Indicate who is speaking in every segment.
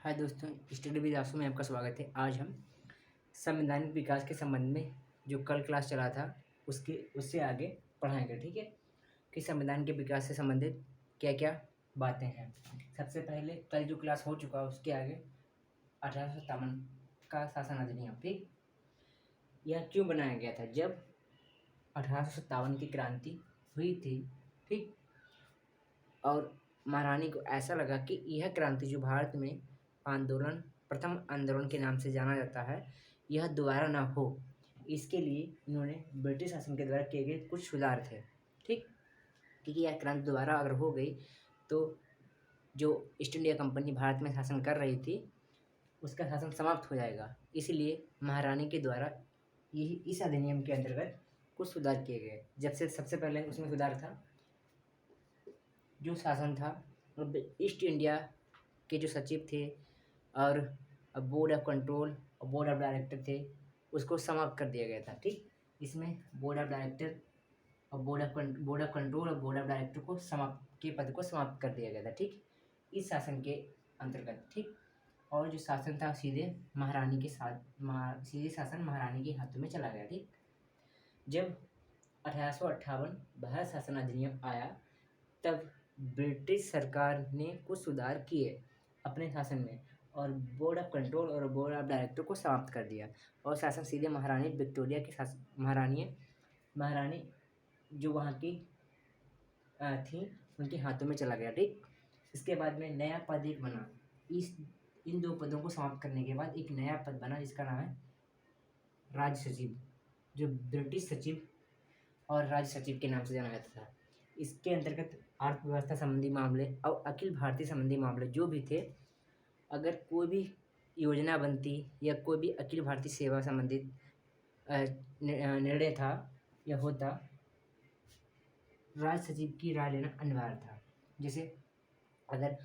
Speaker 1: हाय दोस्तों, study with आंसू में आपका स्वागत है। आज हम संवैधानिक विकास के संबंध में जो कल क्लास चला था उससे आगे पढ़ाएंगे। ठीक है, कि संविधान के विकास से संबंधित क्या क्या बातें हैं। सबसे पहले कल जो क्लास हो चुका उसके आगे 1857 का शासन अधिनियम। ठीक, यह क्यों बनाया गया था? जब 1857 की क्रांति हुई थी, ठीक, और महारानी को ऐसा लगा कि यह क्रांति जो भारत में आंदोलन, प्रथम आंदोलन के नाम से जाना जाता है, यह दोबारा ना हो, इसके लिए इन्होंने ब्रिटिश शासन के द्वारा किए गए कुछ सुधार थे। ठीक, क्योंकि यह क्रांति दोबारा अगर हो गई तो जो ईस्ट इंडिया कंपनी भारत में शासन कर रही थी उसका शासन समाप्त हो जाएगा। इसलिए महारानी के द्वारा यही इस अधिनियम के अंतर्गत कुछ सुधार किए गए। जब से सबसे पहले उसमें सुधार था, जो शासन था ईस्ट इंडिया के जो सचिव थे और बोर्ड ऑफ कंट्रोल और बोर्ड ऑफ डायरेक्टर थे, उसको समाप्त कर दिया गया था। ठीक, इसमें बोर्ड ऑफ डायरेक्टर और बोर्ड ऑफ कंट्रोल और बोर्ड ऑफ डायरेक्टर को पद को समाप्त कर दिया गया था। ठीक, इस शासन के अंतर्गत। ठीक, और जो शासन था सीधे महारानी के साथ सीधे शासन महारानी के हाथों में चला गया। ठीक, जब 1858 भारत शासन अधिनियम आया तब ब्रिटिश सरकार ने कुछ सुधार किए अपने शासन में और बोर्ड ऑफ कंट्रोल और बोर्ड ऑफ डायरेक्टर को समाप्त कर दिया और शासन सीधे महारानी विक्टोरिया के महारानी जो वहाँ की थी उनके हाथों में चला गया। ठीक, इसके बाद में नया पद एक बना। इन दो पदों को समाप्त करने के बाद एक नया पद बना जिसका नाम है राज्य सचिव, जो ब्रिटिश सचिव और राज्य सचिव के नाम से जाना जाता था। इसके अंतर्गत अर्थव्यवस्था संबंधी मामले और अखिल भारतीय संबंधी मामले जो भी थे, अगर कोई भी योजना बनती या कोई भी अखिल भारतीय सेवा संबंधित निर्णय था या होता, राज्य सचिव की राय लेना अनिवार्य था। जैसे अगर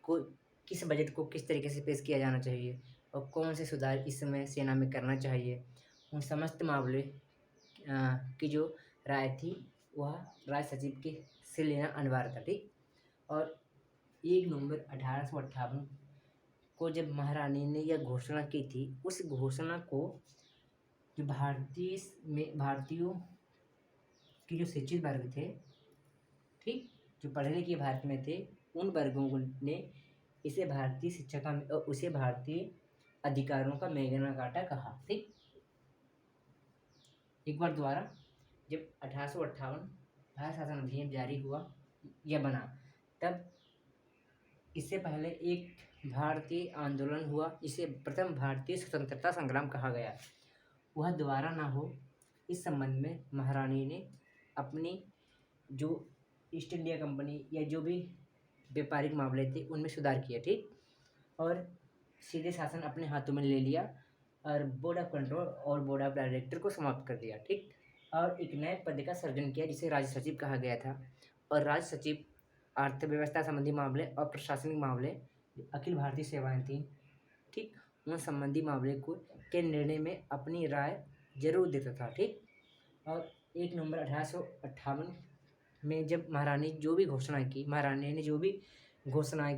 Speaker 1: कोई किस बजट को किस तरीके से पेश किया जाना चाहिए और कौन से सुधार इस समय सेना में करना चाहिए, उन समस्त मामले की जो राय थी वह राज्य सचिव के से लेना अनिवार्य था। ठीक, और 1 नवंबर 1858 को जब महारानी ने यह घोषणा की थी, उस घोषणा को जो भारतीयों के जो शिक्षित वर्ग थे, ठीक, जो पढ़े लिखे भारत में थे, उन वर्गों ने इसे भारतीय शिक्षा का और उसे भारतीय अधिकारों का मैग्ना कार्टा कहा। ठीक, एक बार दोबारा, जब 1858 भारत शासन अधिनियम जारी हुआ या बना, तब इससे पहले एक भारतीय आंदोलन हुआ, इसे प्रथम भारतीय स्वतंत्रता संग्राम कहा गया। वह दोबारा ना हो, इस संबंध में महारानी ने अपनी जो ईस्ट इंडिया कंपनी या जो भी व्यापारिक मामले थे उनमें सुधार किया। ठीक, और सीधे शासन अपने हाथों में ले लिया और बोर्ड ऑफ कंट्रोल और बोर्ड ऑफ डायरेक्टर को समाप्त कर दिया। ठीक, और एक नए पद का सृजन किया जिसे राज्य सचिव कहा गया था। और राज्य सचिव अर्थव्यवस्था संबंधी मामले और प्रशासनिक मामले, अखिल भारतीय सेवाएं थी, ठीक, उन संबंधी मामले को के निर्णय में अपनी राय जरूर देता था। ठीक, और 1 नवंबर 1858 में जब महारानी ने जो भी घोषणाएं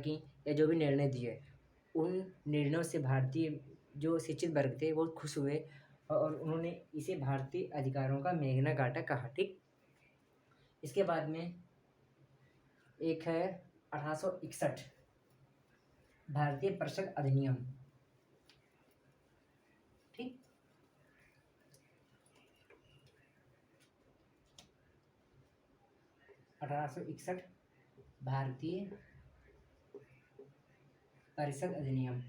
Speaker 1: की या जो भी निर्णय दिए, उन निर्णयों से भारतीय जो शिक्षित वर्ग थे वो खुश हुए और उन्होंने इसे भारतीय अधिकारों का मैग्ना कार्टा कहा। ठीक, इसके बाद में एक है 1861 भारतीय परिषद अधिनियम। ठीक, भारतीय परिषद अधिनियम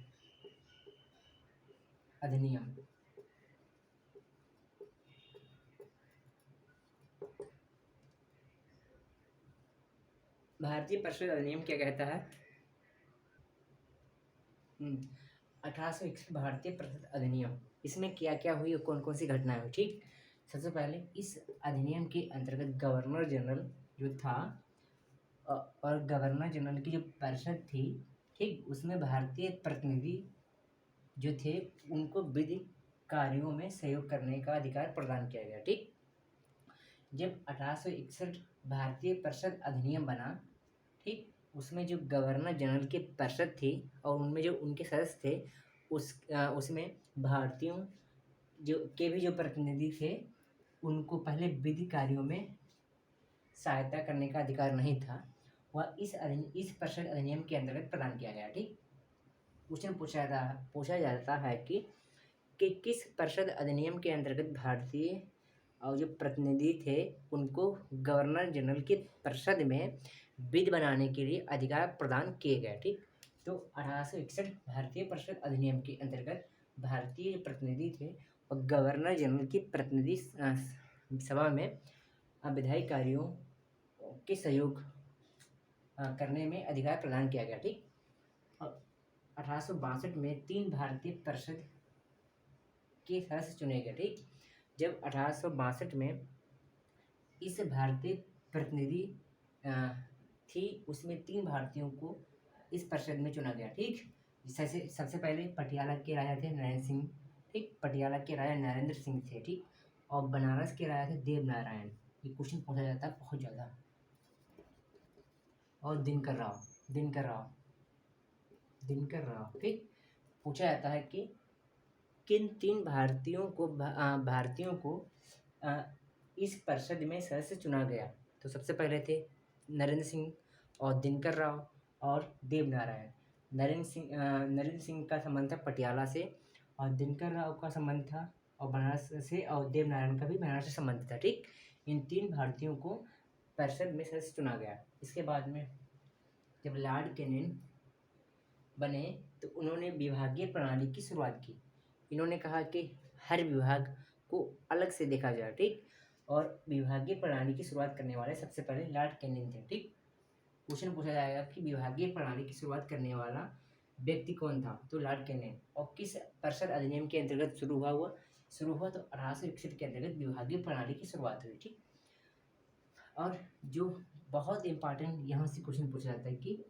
Speaker 1: भारतीय परिषद अधिनियम क्या कहता है? 1861 भारतीय परिषद अधिनियम, इसमें क्या क्या हुई और कौन कौन सी घटनाएं हुई। ठीक, सबसे पहले इस अधिनियम के अंतर्गत गवर्नर जनरल जो था और गवर्नर जनरल की जो परिषद थी, ठीक, उसमें भारतीय प्रतिनिधि जो थे उनको विधि कार्यों में सहयोग करने का अधिकार प्रदान किया गया। ठीक, जब 1861 भारतीय परिषद अधिनियम बना, ठीक, उसमें जो गवर्नर जनरल की परिषद थी और उनमें जो उनके सदस्य थे उसमें भारतीयों के भी जो प्रतिनिधि थे उनको पहले विधि कार्यों में सहायता करने का अधिकार नहीं था। वह इस परिषद अधिनियम के अंतर्गत प्रदान किया गया। ठीक, क्वेश्चन पूछा जाता है कि किस परिषद अधिनियम के अंतर्गत भारतीय और जो प्रतिनिधि थे उनको गवर्नर जनरल की परिषद में विधि बनाने के लिए अधिकार प्रदान किए गए। ठीक, तो 1861 भारतीय परिषद अधिनियम के अंतर्गत भारतीय प्रतिनिधि थे और गवर्नर जनरल की प्रतिनिधि सभा में विधायी कार्यों के सहयोग करने में अधिकार प्रदान किया गया। ठीक, 1862 में 3 भारतीय परिषद के सदस्य चुने गए। ठीक, जब 1862 में इस भारतीय प्रतिनिधि थी उसमें 3 भारतीयों को इस परिषद में चुना गया। ठीक, सबसे पहले पटियाला के राजा थे नरेंद्र सिंह। ठीक, पटियाला के राजा नरेंद्र सिंह थे। ठीक, और बनारस के राजा थे देव नारायण। ये क्वेश्चन पूछा जाता है बहुत ज़्यादा। और दिनकर राव। ठीक, पूछा जाता है कि किन 3 भारतीयों को इस परिषद में सदस्य चुना गया। तो सबसे पहले थे नरेंद्र सिंह और दिनकर राव और देव नारायण। नरेंद्र सिंह का संबंध था पटियाला से और दिनकर राव का संबंध था और बनारस से, और देव नारायण का भी बनारस से संबंध था। ठीक, इन 3 भारतीयों को परिषद में सदस्य चुना गया। इसके बाद में जब लॉर्ड कैनिंग बने तो उन्होंने विभागीय प्रणाली की शुरुआत की। इन्होंने कहा कि हर विभाग को अलग से देखा जाए। ठीक, और विभागीय प्रणाली की शुरुआत करने वाले सबसे पहले लॉर्ड कैनिंग थे। ठीक, क्वेश्चन पूछा जाएगा कि विभागीय प्रणाली की शुरुआत करने वाला व्यक्ति कौन था। तो लॉर्ड कैनिंग। और किस परिषद अधिनियम के अंतर्गत शुरू हुआ तो 1861 के अंतर्गत विभागीय प्रणाली की शुरुआत हुई। ठीक, और जो बहुत इम्पॉर्टेंट यहाँ से क्वेश्चन पूछा जाता है कि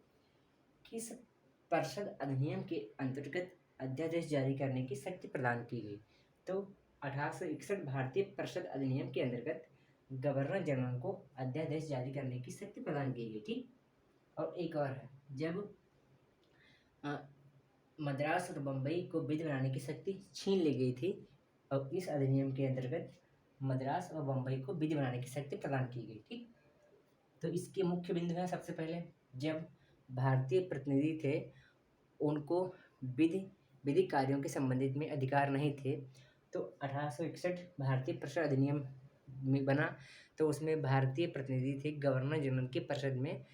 Speaker 1: किस परिषद अधिनियम के अंतर्गत अध्यादेश जारी करने की शक्ति प्रदान की गई। तो 1861 भारतीय परिषद अधिनियम के अंतर्गत गवर्नर जनरल को अध्यादेश जारी करने की शक्ति प्रदान की गई। ठीक, और एक और है, जब मद्रास और बम्बई को विधि बनाने की शक्ति छीन ली गई थी और इस अधिनियम के अंतर्गत मद्रास और बम्बई को विधि बनाने की शक्ति प्रदान की गई। ठीक, तो इसके मुख्य बिंदु हैं सबसे पहले जब भारतीय प्रतिनिधि थे उनको विधि कार्यों के संबंधित में अधिकार नहीं थे तो 1861 भारतीय परिषद अधिनियम में बना तो उसमें भारतीय प्रतिनिधि थे गवर्नर जनरल की परिषद में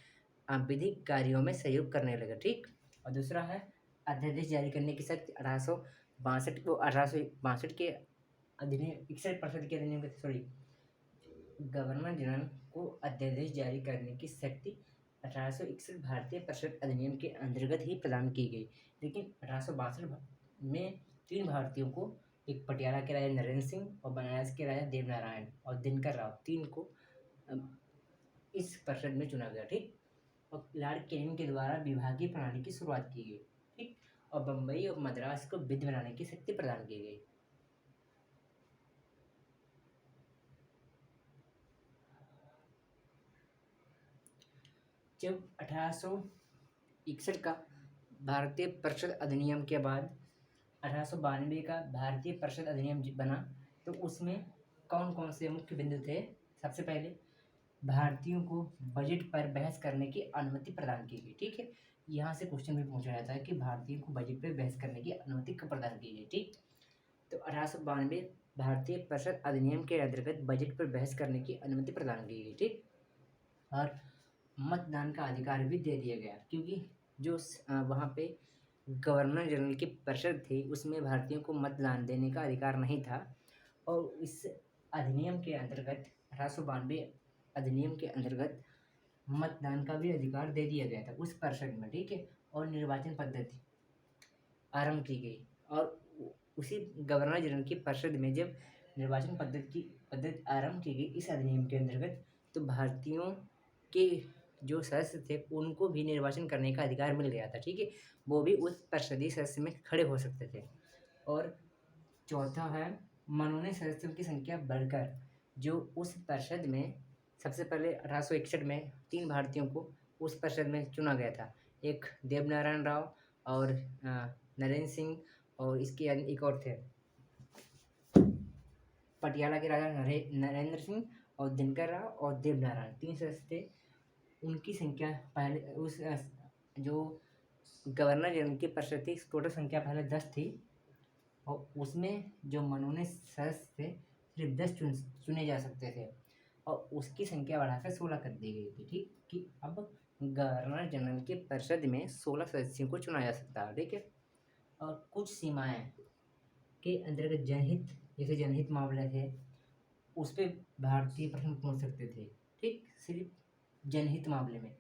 Speaker 1: विधि कार्यों में सहयोग करने लगे। ठीक, और दूसरा है अध्यादेश जारी करने की शक्ति 1862 के अधिनियम 61 परिषद के अधिनियम गवर्नर जनरल को अध्यादेश जारी करने की शक्ति 1861 भारतीय परिषद अधिनियम के अंतर्गत ही प्रदान की गई। लेकिन 1862 में 3 भारतीयों को, एक पटियाला के राजा नरेंद्र सिंह और बनारस के राजा देव नारायण और दिनकर राव, 3 को इस परिषद में चुना गया। ठीक, और लॉर्ड कैनिंग के द्वारा विभागीय प्रणाली की शुरुआत की गई। ठीक, और बम्बई और मद्रास को विधि बनाने की शक्ति प्रदान की गई। जब 1861 का भारतीय परिषद अधिनियम के बाद 1892 का भारतीय परिषद अधिनियम बना तो उसमें कौन कौन से मुख्य बिंदु थे। सबसे पहले भारतीयों को बजट पर बहस करने की अनुमति प्रदान की गई। ठीक है, यहाँ से क्वेश्चन भी पूछा जाता है कि भारतीयों को बजट पर बहस करने की अनुमति कब प्रदान की गई। ठीक, तो 1892 भारतीय परिषद अधिनियम के अंतर्गत बजट पर बहस करने की अनुमति प्रदान की गई। ठीक, और मतदान का अधिकार भी दे दिया गया क्योंकि जो वहाँ पे गवर्नर जनरल की परिषद थी उसमें भारतीयों को मतदान देने का अधिकार नहीं था और इस अधिनियम के अंतर्गत 1892 अधिनियम के अंतर्गत मतदान का भी अधिकार दे दिया गया था उस परिषद में। ठीक है, और निर्वाचन पद्धति आरंभ की गई और उसी गवर्नर जनरल की परिषद में जब निर्वाचन पद्धति आरंभ की गई इस अधिनियम के अंतर्गत तो भारतीयों के जो सदस्य थे उनको भी निर्वाचन करने का अधिकार मिल गया था। ठीक है, वो भी उस परिषदीय सदस्य में खड़े हो सकते थे। और चौथा है मनोनीत सदस्यों की संख्या बढ़कर जो उस परिषद में सबसे पहले 1861 में 3 भारतीयों को उस परिषद में चुना गया था। एक देवनारायण राव और नरेंद्र सिंह और इसके एक और थे, पटियाला के राजा नरेंद्र सिंह और दिनकर राव और देवनारायण, 3 सदस्य थे। उनकी संख्या पहले उस जो गवर्नर जनरल की परिषद थी, टोटल संख्या पहले 10 थी और उसमें जो मनोनीत सदस्य थे सिर्फ 10 चुने जा सकते थे और उसकी संख्या बढ़ाकर 16 कर दी गई थी। ठीक, कि अब गवर्नर जनरल की परिषद में 16 सदस्यों को चुना जा सकता है। ठीक है, और कुछ सीमाएं के अंतर्गत जनहित, जैसे जनहित मामले थे उस पर भारतीय प्रश्न पूछ सकते थे। ठीक, सिर्फ जनहित मामले में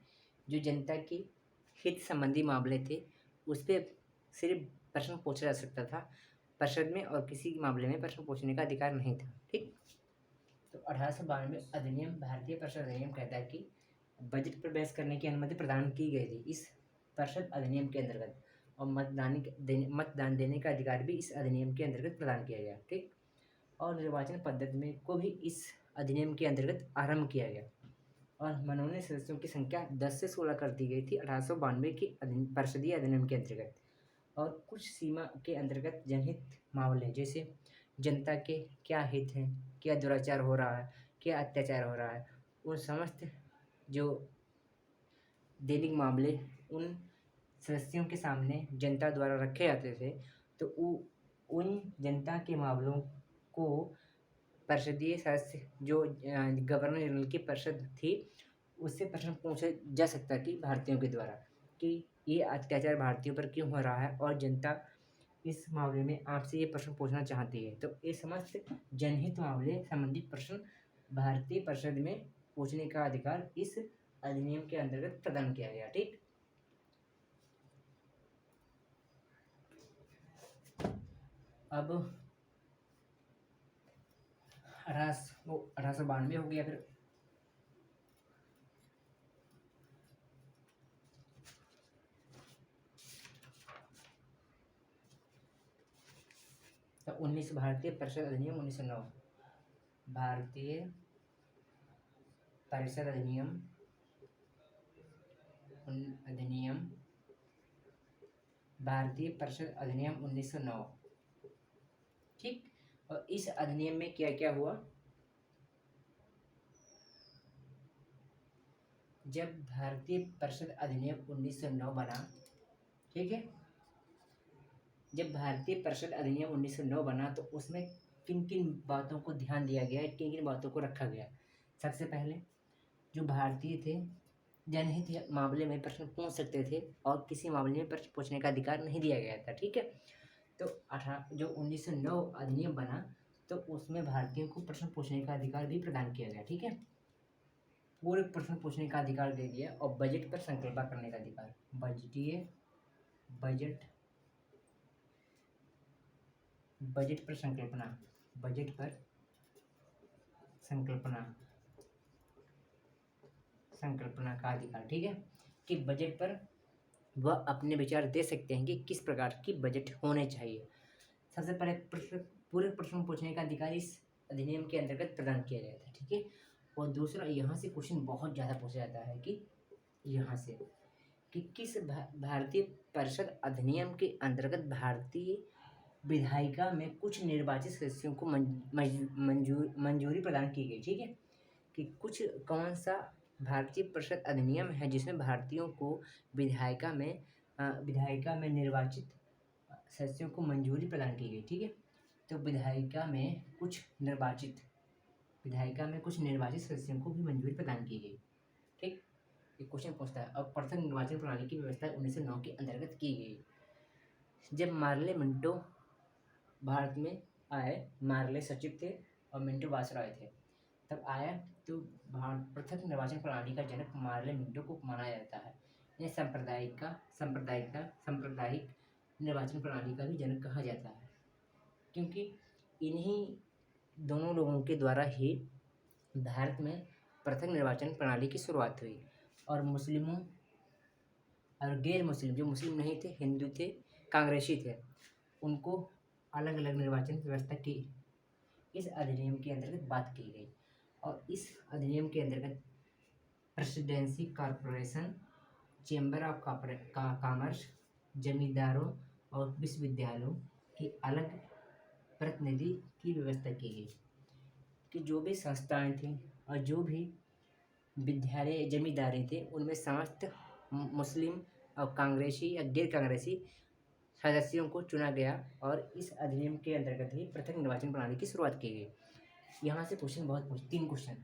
Speaker 1: जो जनता की हित संबंधी मामले थे उस पर सिर्फ प्रश्न पूछा जा सकता था परिषद में, और किसी मामले में प्रश्न पूछने का अधिकार नहीं था। ठीक, तो 1892 अधिनियम, भारतीय परिषद अधिनियम कहता है कि बजट पर बहस करने की अनुमति प्रदान की गई थी इस परिषद अधिनियम के अंतर्गत, और मतदान देने का अधिकार भी इस अधिनियम के अंतर्गत प्रदान किया गया। ठीक, और निर्वाचन पद्धति में को भी इस अधिनियम के अंतर्गत आरंभ किया गया और मनोनीत सदस्यों की संख्या 10 से 16 कर दी गई थी 1892 की परिषदीय अधिनियम के अंतर्गत। और कुछ सीमा के अंतर्गत जनहित मामले, जैसे जनता के क्या हित हैं, क्या दुराचार हो रहा है, क्या अत्याचार हो रहा है, उन समस्त जो दैनिक मामले उन सदस्यों के सामने जनता द्वारा रखे जाते थे, तो उन जनता के मामलों को परिषदीय सदस्य जो गवर्नर जनरल की परिषद थी उससे प्रश्न पूछा जा सकता कि भारतीयों के द्वारा कि ये अत्याचार भारतीयों पर क्यों हो रहा है और जनता इस मामले में आपसे ये प्रश्न पूछना चाहती है। तो ये समस्त जनहित मामले संबंधित प्रश्न भारतीय परिषद में पूछने का अधिकार इस अधिनियम के अंतर्गत प्रदान किया गया। ठीक, अब 1892 हो गया। फिर तो 19 भारतीय परिषद अधिनियम 1909, भारतीय परिषद अधिनियम भारतीय परिषद अधिनियम 1909। ठीक, और इस अधिनियम में क्या क्या हुआ, जब भारतीय परिषद अधिनियम 1909 बना, ठीक है, जब भारतीय परिषद अधिनियम 1909 बना तो उसमें किन किन बातों को ध्यान दिया गया, किन किन बातों को रखा गया। सबसे पहले जो भारतीय थे जनहित मामले में प्रश्न पूछ सकते थे और किसी मामले में प्रश्न पूछने का अधिकार नहीं दिया गया था। ठीक है, तो जो 1909 अधिनियम बना तो उसमें भारतीयों को प्रश्न पूछने का अधिकार भी प्रदान किया गया। ठीक है, पूरे प्रश्न पूछने का अधिकार दे दिया और बजट पर संकल्पना करने का अधिकार, बजट पर संकल्पना का अधिकार। ठीक है, कि बजट पर वह अपने विचार दे सकते हैं कि किस प्रकार की बजट होने चाहिए। सबसे पहले पूरे प्रश्न पूछने का अधिकार इस अधिनियम के अंतर्गत प्रदान किया गया था। ठीक है, और दूसरा यहाँ से क्वेश्चन बहुत ज़्यादा पूछा जाता है कि यहाँ से कि किस भारतीय परिषद अधिनियम के अंतर्गत भारतीय विधायिका में कुछ निर्वाचित सदस्यों को मंजूरी प्रदान की गई। ठीक है, कि कुछ कौन सा भारतीय परिषद अधिनियम है जिसमें भारतीयों को विधायिका में निर्वाचित सदस्यों को मंजूरी प्रदान की गई। ठीक है, तो विधायिका में कुछ निर्वाचित सदस्यों को भी मंजूरी प्रदान की गई। ठीक, ये क्वेश्चन पूछता है। अब पृथक निर्वाचन प्रणाली की व्यवस्था 1909 के अंतर्गत की गई। जब मार्ले मिंटो भारत में आए, मार्ले सचिव थे और मिंटो वायसराय थे, तब आया तो पृथक निर्वाचन प्रणाली का जनक मार्ले मिंटो को माना जाता है। इन्हें सांप्रदायिक निर्वाचन प्रणाली का भी जनक कहा जाता है, क्योंकि इन्हीं दोनों लोगों के द्वारा ही भारत में पृथक निर्वाचन प्रणाली की शुरुआत हुई और मुस्लिमों और गैर मुस्लिम, जो मुस्लिम नहीं थे, हिंदू थे, कांग्रेसी थे, उनको अलग अलग निर्वाचन व्यवस्था की इस अधिनियम के अंतर्गत बात की गई। और इस अधिनियम के अंतर्गत presidency corporation chamber of commerce, जमींदारों और विश्वविद्यालयों की अलग प्रतिनिधि की व्यवस्था की गई कि जो भी संस्थाएं थीं और जो भी विद्यालय जमींदारी थे उनमें समस्त मुस्लिम और कांग्रेसी या गैर कांग्रेसी सदस्यों को चुना गया और इस अधिनियम के अंतर्गत ही पृथक निर्वाचन प्रणाली की शुरुआत की गई। यहाँ से क्वेश्चन तीन क्वेश्चन।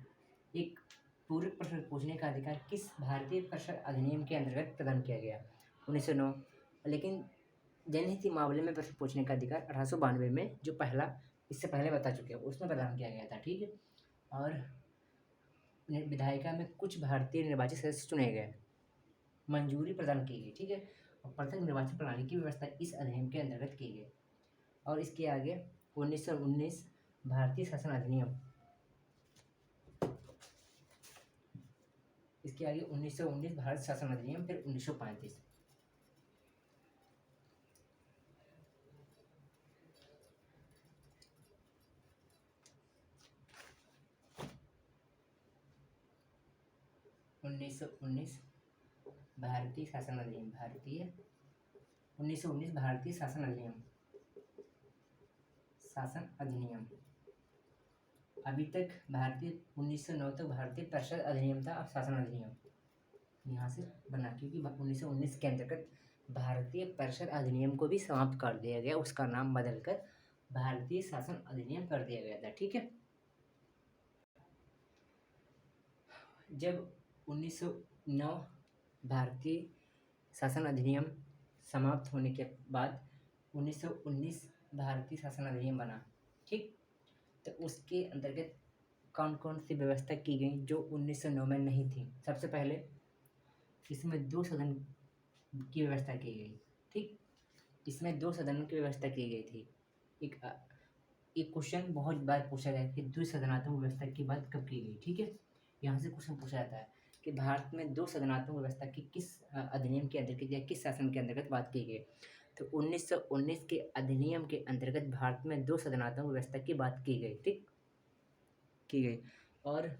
Speaker 1: एक, पूरक प्रश्न पूछने का अधिकार किस भारतीय परिषद अधिनियम के अंतर्गत प्रदान किया गया? 1909। लेकिन जनहित मामले में प्रश्न पूछने का अधिकार 1892 में, जो पहला इससे पहले बता चुके हैं, उसमें प्रदान किया गया था। ठीक है। और विधायिका में कुछ भारतीय निर्वाचित सदस्य चुने गए, मंजूरी प्रदान की गई। ठीक है। और पृथक निर्वाचन प्रणाली की व्यवस्था इस अधिनियम के अंतर्गत की गई। और इसके आगे 1919 भारतीय शासन अधिनियम, इसके आगे 1919 भारत शासन अधिनियम, फिर 1935। भारतीय शासन अधिनियम, 1919 भारतीय शासन अधिनियम, अभी तक भारतीय 1909 तक भारतीय परिषद अधिनियम था, अब शासन अधिनियम यहाँ से बना, क्योंकि 1919 के अंतर्गत भारतीय परिषद अधिनियम को भी समाप्त कर दिया गया, उसका नाम बदलकर भारतीय शासन अधिनियम कर दिया गया था। ठीक है। जब 1909 भारतीय शासन अधिनियम समाप्त होने के बाद 1919 भारतीय शासन अधिनियम बना। ठीक। तो उसके अंतर्गत कौन कौन सी व्यवस्था की गई जो 1909 में नहीं थी? सबसे पहले इसमें 2 सदन की व्यवस्था की गई। ठीक। इसमें 2 सदनों की व्यवस्था की गई थी। एक क्वेश्चन बहुत बार पूछा गया कि द्विसदनात्मक व्यवस्था की बात कब की गई? ठीक है। यहाँ से क्वेश्चन पूछा जाता है कि भारत में 2 सदनात्मक व्यवस्था की किस अधिनियम के अंतर्गत या किस शासन के अंतर्गत बात की गई? तो 1919 के अधिनियम के अंतर्गत भारत में 2 सदनात्मक व्यवस्था की बात की गई। ठीक, की गई। और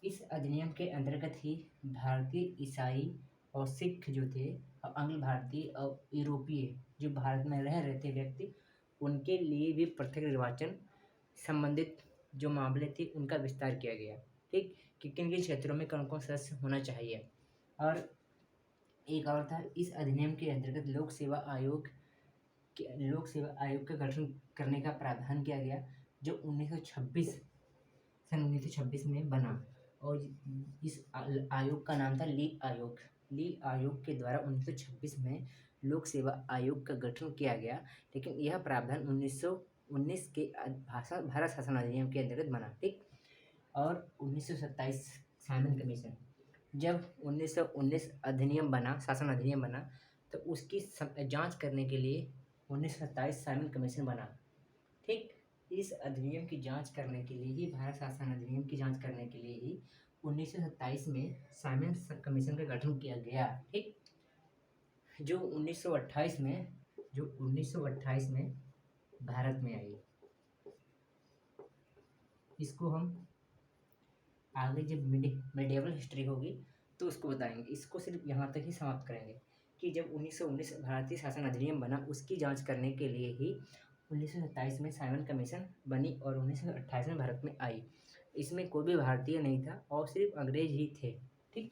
Speaker 1: इस अधिनियम के अंतर्गत ही भारतीय ईसाई और सिख जो थे, आंग्ल भारतीय और यूरोपीय जो भारत में रह रहे थे व्यक्ति, उनके लिए भी पृथक निर्वाचन संबंधित जो मामले थे उनका विस्तार किया गया। ठीक, कि किन किन क्षेत्रों में कौन कौन सदस्य होना चाहिए। और एक और था, इस अधिनियम के अंतर्गत लोक सेवा आयोग का गठन करने का प्रावधान किया गया, जो 1926 में बना। और इस आयोग का नाम था ली आयोग। ली आयोग के द्वारा 1926 में लोक सेवा आयोग का गठन किया गया, लेकिन यह प्रावधान 1919 के भारत शासन अधिनियम के अंतर्गत बना। ठीक। और 1927 साइमन कमीशन, जब 1919 अधिनियम बना, शासन अधिनियम बना, तो उसकी जांच करने के लिए 1927 साइमन कमीशन बना। ठीक। इस अधिनियम की जांच करने के लिए ही, भारत शासन अधिनियम की जांच करने के लिए ही 1927 में साइमन कमीशन का गठन किया गया। ठीक। जो 1928 में भारत में आई। इसको हम आगे जब मेडिएवल हिस्ट्री होगी तो उसको बताएंगे। इसको सिर्फ यहाँ तक ही समाप्त करेंगे कि जब 1919 भारतीय शासन अधिनियम बना, उसकी जांच करने के लिए ही 1927 में साइमन कमीशन बनी और 1928 में भारत में आई। इसमें कोई भी भारतीय नहीं था और सिर्फ अंग्रेज ही थे। ठीक।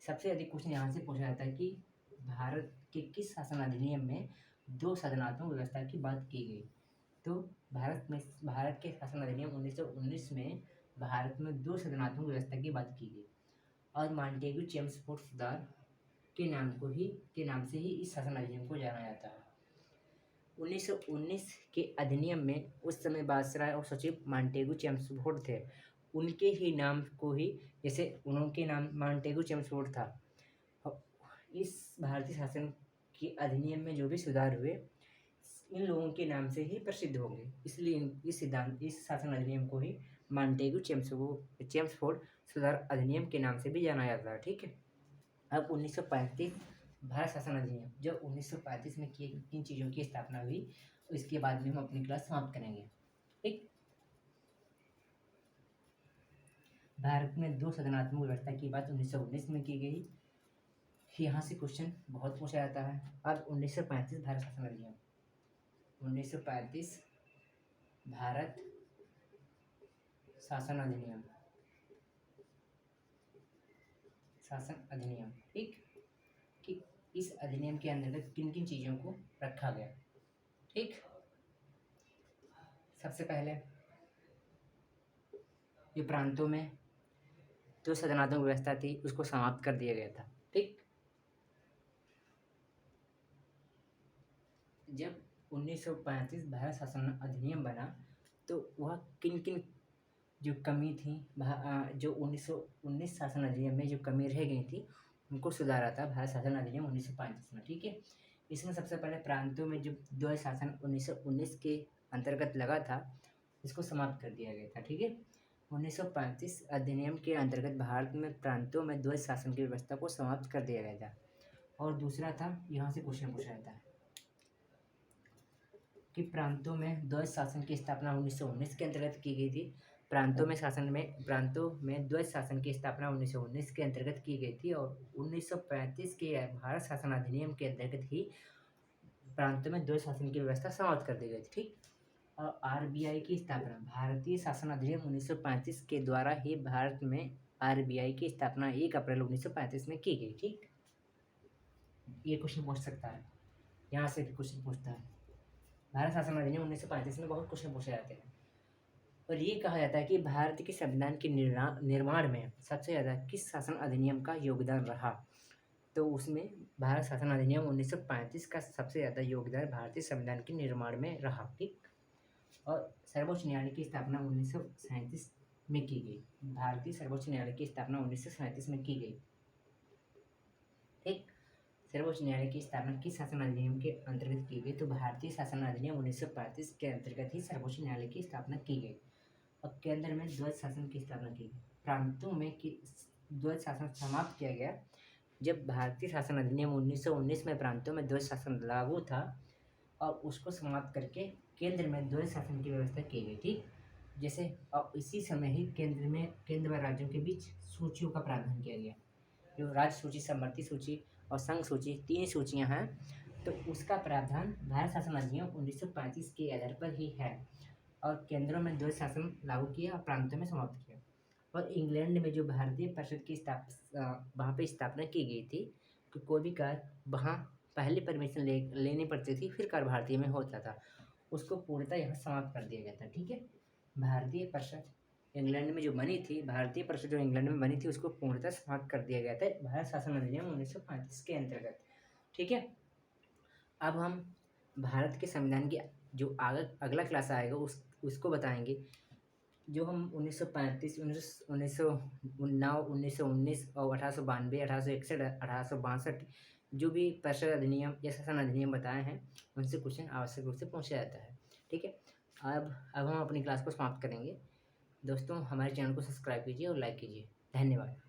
Speaker 1: सबसे अधिक क्वेश्चन यहाँ से पूछा जाता है कि भारत के किस शासन अधिनियम में 2 सदनात्मक व्यवस्था की बात की गई? तो भारत के शासन अधिनियम 1919 में भारत में 2 सदनात्मक व्यवस्था की बात की गई और मॉन्टेग्यू चेम्सफोर्ड सुधार के नाम से ही इस शासन अधिनियम को जाना जाता है। 1919 के अधिनियम में उस समय बादशाह और सचिव मॉन्टेग्यू चेम्सफोर्ड थे। उनके ही नाम को ही, जैसे उनके नाम मॉन्टेग्यू चेम्सफोर्ड था, इस भारतीय शासन के अधिनियम में जो भी सुधार हुए इन लोगों के नाम से ही प्रसिद्ध होंगे, इसलिए इस शासन अधिनियम को ही मॉन्टेग्यू चेम्सफोर्ड सुधार अधिनियम के नाम से भी जाना जाता है। ठीक है। अब 1935 भारत शासन अधिनियम, जब 1935 में किन चीज़ों की स्थापना हुई, इसके बाद में हम अपनी क्लास समाप्त करेंगे। ठीक। भारत में 2 सदनात्मक व्यवस्था की बात 1919 में की गई। यहाँ से क्वेश्चन बहुत पूछा जाता है। अब 1935 भारत शासन अधिनियम, 1935 भारत शासन अधिनियम, शासन अधिनियम, ठीक, कि इस अधिनियम के अंतर्गत किन किन चीज़ों को रखा गया। ठीक, सबसे पहले जो प्रांतों में जो सदनात्मक व्यवस्था थी उसको समाप्त कर दिया गया था। ठीक, जब 1935 भारत शासन अधिनियम बना तो वह किन किन जो कमी थी जो 1919 शासन अधिनियम में जो कमी रह गई थी उनको सुधारा था भारत शासन अधिनियम 1935 में। ठीक है, इसमें सबसे पहले प्रांतों में जो द्वैध शासन 1919 के अंतर्गत लगा था इसको समाप्त कर दिया गया था। ठीक है, 1935 अधिनियम के अंतर्गत भारत में प्रांतों में द्वैध शासन की व्यवस्था को समाप्त कर दिया गया था। और दूसरा था, यहाँ से क्वेश्चन पूछा जाता है कि प्रांतों में द्वैध शासन की स्थापना 1919 के अंतर्गत की गई थी। प्रांतों में द्वैध शासन की स्थापना 1919 के अंतर्गत की गई थी और 1935 के भारत शासन अधिनियम के अंतर्गत ही प्रांतों में द्वैध शासन की व्यवस्था समाप्त कर दी गई थी। ठीक, और आरबीआई की स्थापना भारतीय शासन अधिनियम 1935 के द्वारा ही भारत में आरबीआई की स्थापना 1 अप्रैल 1935 में की गई। ठीक, ये क्वेश्चन पूछ सकता है, यहाँ से भी क्वेश्चन पूछता है। भारत शासन अधिनियम 1935 में बहुत क्वेश्चन पूछे जाते हैं और ये कहा जाता है कि भारत के संविधान के निर्माण में सबसे ज़्यादा किस शासन अधिनियम का योगदान रहा। तो उसमें भारत शासन अधिनियम 1935 का सबसे ज़्यादा योगदान भारतीय संविधान के निर्माण में रहा। ठीक, और सर्वोच्च न्यायालय की स्थापना 1937 में की गई। भारतीय सर्वोच्च न्यायालय की स्थापना 1937 में की गई। ठीक, सर्वोच्च न्यायालय की स्थापना किस शासन अधिनियम के अंतर्गत की गई। तो भारतीय शासन अधिनियम 1935 के अंतर्गत ही सर्वोच्च न्यायालय की स्थापना की गई। और केंद्र में द्वैध शासन की स्थापना की गई। प्रांतों में द्वैध शासन समाप्त किया गया जब भारतीय शासन अधिनियम 1919 में प्रांतों में द्वैध शासन लागू था और उसको समाप्त करके केंद्र में द्वैध शासन की व्यवस्था की गई थी। जैसे और इसी समय ही केंद्र व राज्यों के बीच सूचियों का प्रावधान किया गया। जो राज्य सूची, समवर्ती सूची और संघ सूची, 3 सूचियां हैं, तो उसका प्रावधान भारत शासन अधिनियम 1935 के आधार पर ही है। और केंद्रों में द्वैध शासन लागू किया और प्रांतों में समाप्त किया। और इंग्लैंड में जो भारतीय परिषद की वहाँ पे स्थापना की गई थी कि कोई भी कार्य वहाँ पहले परमिशन लेनी पड़ती थी, फिर कार्य भारतीय में होता था, उसको पूर्णतः यहाँ समाप्त कर दिया गया था। ठीक है, भारतीय परिषद इंग्लैंड में जो बनी थी, भारतीय परिषद जो इंग्लैंड में बनी थी उसको पूर्णतः समाप्त कर दिया गया था भारत शासन अधिनियम 1935 के अंतर्गत। ठीक है, अब हम भारत के संविधान की जो अगला क्लास आएगा उसको बताएंगे। जो हम 1935, 1919 और 1892, 1861, 1862 जो भी परिषद अधिनियम या शासन अधिनियम बताए हैं उनसे क्वेश्चन आवश्यक रूप से पूछा जाता है। ठीक है, अब हम अपनी क्लास को समाप्त करेंगे। दोस्तों, हमारे चैनल को सब्सक्राइब कीजिए और लाइक कीजिए। धन्यवाद।